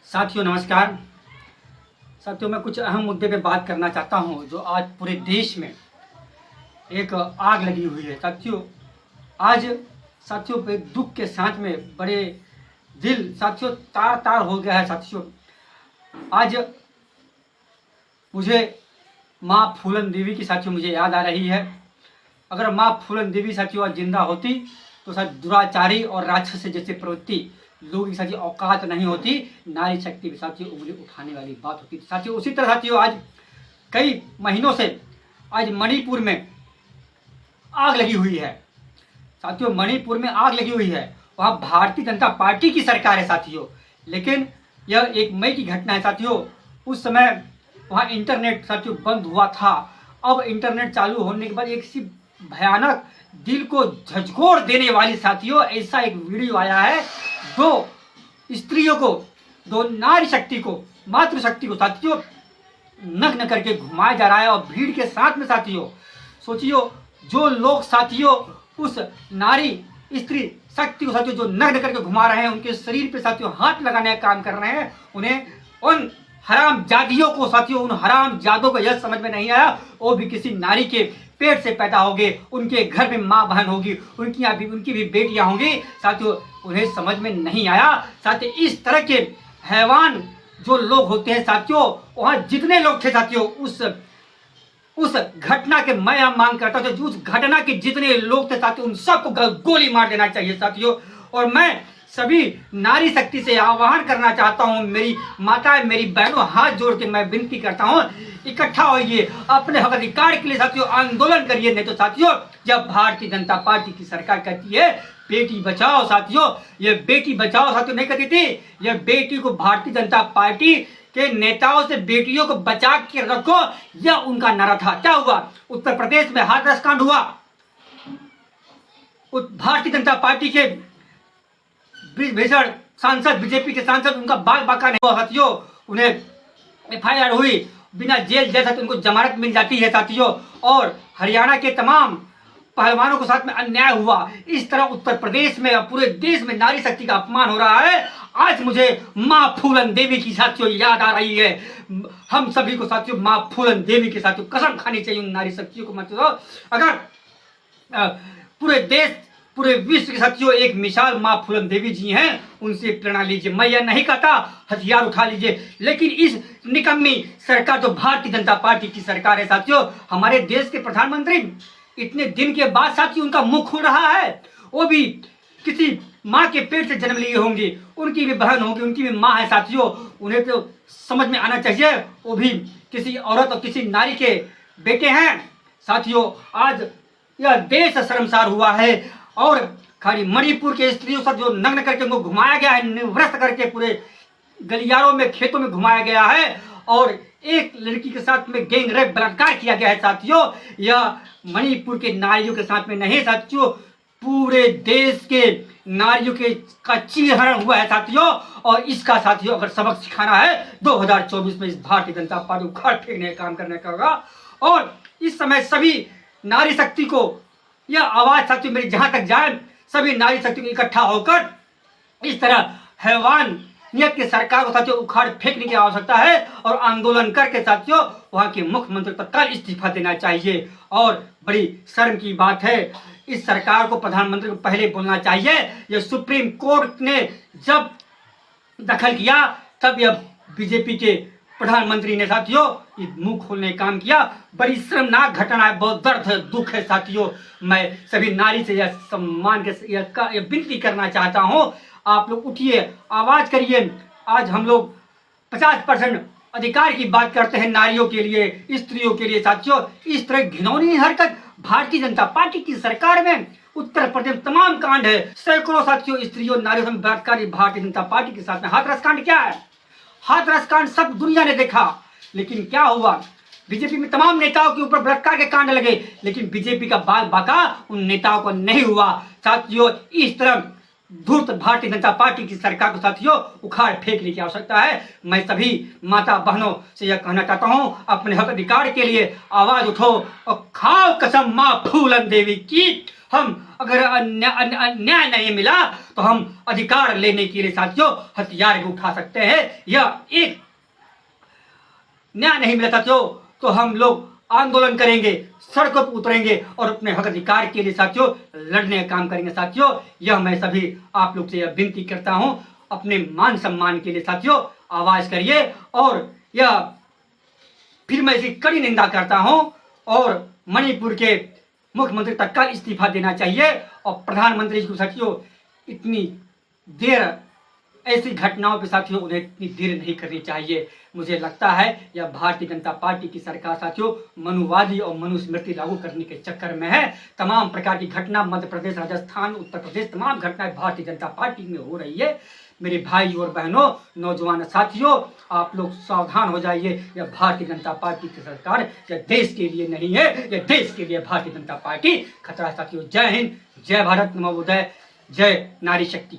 साथियों नमस्कार। साथियों मैं कुछ अहम मुद्दे पे बात करना चाहता हूँ जो आज पूरे देश में एक आग लगी हुई है। आज साथियों पे दुख के साथ में बड़े दिल साथियों तार तार हो गया है। साथियों आज मुझे माँ फूलन देवी की साथियों मुझे याद आ रही है। अगर माँ फूलन देवी साथियों आज जिंदा होती तो शायद दुराचारी और राक्षस जैसे प्रवृत्ति लोगों की साथियों औकात नहीं होती, नारी शक्ति भी साथियों उंगली उठाने वाली बात होती थी। साथियों उसी तरह साथियों आज कई महीनों से आज मणिपुर में आग लगी हुई है। साथियों मणिपुर में आग लगी हुई है, वहाँ भारतीय जनता पार्टी की सरकार है साथियों। लेकिन यह 1 मई की घटना है साथियों। उस समय वहाँ इंटरनेट साथियों बंद हुआ था। अब इंटरनेट चालू होने के बाद एक सी भयानक दिल को झकझोर देने वाली साथियों ऐसा एक वीडियो आया है। 2 स्त्रियों को, 2 नारी शक्ति को, मातृशक्ति को साथियों नग्न करके घुमाया जा रहा है। और भीड़ के साथ में साथियों सोचियो जो लोग साथियों उस नारी स्त्री शक्ति को साथियों जो नग्न करके घुमा रहे हैं, उनके शरीर पे साथियों हाथ लगाने का काम कर रहे हैं, उन्हें उन हराम जादियों को साथियों उन हराम जादों को यह समझ में नहीं आया वो भी किसी नारी के पेट से पैदा होंगे, उनके घर में माँ बहन होगी, उनकी भी बेटियां होंगी साथियों, उन्हें समझ में नहीं आया। साथियों इस तरह के हैवान जो लोग होते हैं साथियों, वहाँ जितने लोग थे साथियों उस घटना के मैं मांग करता था, उस घटना के जितने लोग थे साथियों उन सबको गोली मार देना चाहिए साथियों। और मैं सभी नारी शक्ति से आह्वान करना चाहता हूँ, मेरी माताएं मेरी बहनों हाथ जोड़ के मैं विनती करता हूँ, इकट्ठा होइए, अपने हक अधिकार के लिए साथियों आंदोलन करिए। नहीं तो साथियों जब भारतीय जनता पार्टी की सरकार कहती है बेटी बचाओ साथियों, ये बेटी बचाओ साथियों नहीं कहती थी, यह बेटी को भारतीय जनता पार्टी के नेताओं से बेटियों को बचा के रखो, यह उनका नारा था। क्या हुआ? उत्तर प्रदेश में हाथरस कांड हुआ। भारतीय जनता पार्टी के भीषण सांसद, बीजेपी के सांसद, उनका बाल बाका नहीं हुआ साथियों, उन्हें FIR हुई, बिना जेल जैसा तो उनको जमानत मिल जाती है साथियों। और हरियाणा के तमाम पहलवानों के साथ में अन्याय हुआ। इस तरह उत्तर प्रदेश में पूरे देश में नारी शक्ति का अपमान हो रहा है। आज मुझे माँ फूलन देवी की साथियों याद आ रही है। हम सभी को साथियों माँ फूलन देवी के साथियों कसम खानी चाहिए उन नारी शक्तियों को। मतलब अगर पूरे देश पूरे विश्व के साथियों एक मिसाल माँ फूलन देवी जी हैं, उनसे प्रेरणा लीजिए। मैं यह नहीं कहता हथियार उठा लीजिए, लेकिन इस निकम्मी सरकार जो भारतीय जनता पार्टी की सरकार है साथियों, हमारे देश के प्रधानमंत्री इतने दिन के बाद साथियों उनका मुख खुल रहा है। वो भी किसी माँ के पेट से जन्म लिए होंगे, उनकी भी बहन होगी, उनकी भी माँ है साथियों, उन्हें तो समझ में आना चाहिए वो भी किसी औरत और किसी नारी के बेटे हैं साथियों। आज यह देश शर्मसार हुआ है और खाली मणिपुर के स्त्रियों से जो नग्न करके उनको घुमाया गया है, निवृत्त करके पूरे गलियारों में खेतों में घुमाया गया है और एक लड़की के साथ में गैंग रेप बलात्कार किया गया है साथियों। यह मणिपुर के नारियों के साथ में नहीं साथियों, पूरे देश के नारियों के का चीरहरण हुआ है साथियों। और इसका साथियों अगर सबक सिखाना है 2024 में इस भारतीय जनता पार्टी को उखाड़ फेंकने का काम करने का होगा। और इस समय सभी नारी शक्ति को यह आवाज साथियों मेरी जहां तक जाए, सभी नारी शक्ति को इकट्ठा होकर इस तरह हैवान नियत की सरकार को साथियों उखाड़ फेंकने की आवश्यकता है और आंदोलन करके साथियों वहां के मुख्यमंत्री तत्काल इस्तीफा देना चाहिए। और बड़ी शर्म की बात है, इस सरकार को प्रधानमंत्री को पहले बोलना चाहिए। यह सुप्रीम कोर्ट ने जब दखल किया तब यह बीजेपी के प्रधानमंत्री ने साथियों मुंह खोलने का काम किया। बड़ी शर्मनाक घटना है, बहुत दर्द है, दुख है साथियों। मैं सभी नारी से यह सम्मान के यह विनती करना चाहता हूं, आप लोग उठिए, आवाज करिए। आज हम लोग 50% अधिकार की बात करते हैं नारियों के लिए, स्त्रियों के लिए साथियों। इस तरह घिनौनी हरकत भारतीय जनता पार्टी की सरकार में उत्तर प्रदेश तमाम कांड है, सैकड़ों साथियों स्त्रियों नारियों से बलात्कार भारतीय जनता पार्टी के साथ में। हाथरस कांड क्या है? हाथरस कांड सब दुनिया ने देखा, लेकिन क्या हुआ? बीजेपी में तमाम नेताओं के ऊपर बलात्कार के कांड लगे, लेकिन बीजेपी का बाल बाका उन नेताओं को नहीं हुआ साथियों। इस तरह धूर्त भारतीय जनता पार्टी की सरकार को साथियों उखाड़ फेंकने की आवश्यकता है। मैं सभी माता बहनों से यह कहना चाहता हूं, अपने हक अधिकार के लिए आवाज उठो और खाओ कसम माँ फूलन देवी की। हम अगर अन्याय नहीं मिला तो हम अधिकार लेने के लिए साथियों हथियार भी उठा सकते हैं। यह एक न्याय नहीं मिला साथियों तो हम लोग आंदोलन करेंगे, सड़कों पर उतरेंगे और अपने हक अधिकार के लिए साथियों लड़ने का काम करेंगे। साथियों यह मैं सभी आप लोग से यह विनती करता हूं, अपने मान सम्मान के लिए साथियों आवाज करिए। और यह फिर मैं इसकी कड़ी निंदा करता हूं और मणिपुर के मुख्यमंत्री तत्काल इस्तीफा देना चाहिए और प्रधानमंत्री को साथियों इतनी देर ऐसी घटनाओं पे साथियों उन्हें इतनी देर नहीं करनी चाहिए। मुझे लगता है यह भारतीय जनता पार्टी की सरकार साथियों मनुवादी और मनुस्मृति लागू करने के चक्कर में है। तमाम प्रकार की घटना मध्य प्रदेश, राजस्थान, उत्तर प्रदेश, तमाम घटनाएं भारतीय जनता पार्टी में हो रही है। मेरे भाई और बहनों, नौजवान साथियों, आप लोग सावधान हो जाइए। यह भारतीय जनता पार्टी की सरकार यह देश के लिए नहीं है, यह देश के लिए भारतीय जनता पार्टी खतरा साथियों। जय हिंद, जय भारत, नमो बुद्धाय, जय नारी शक्ति।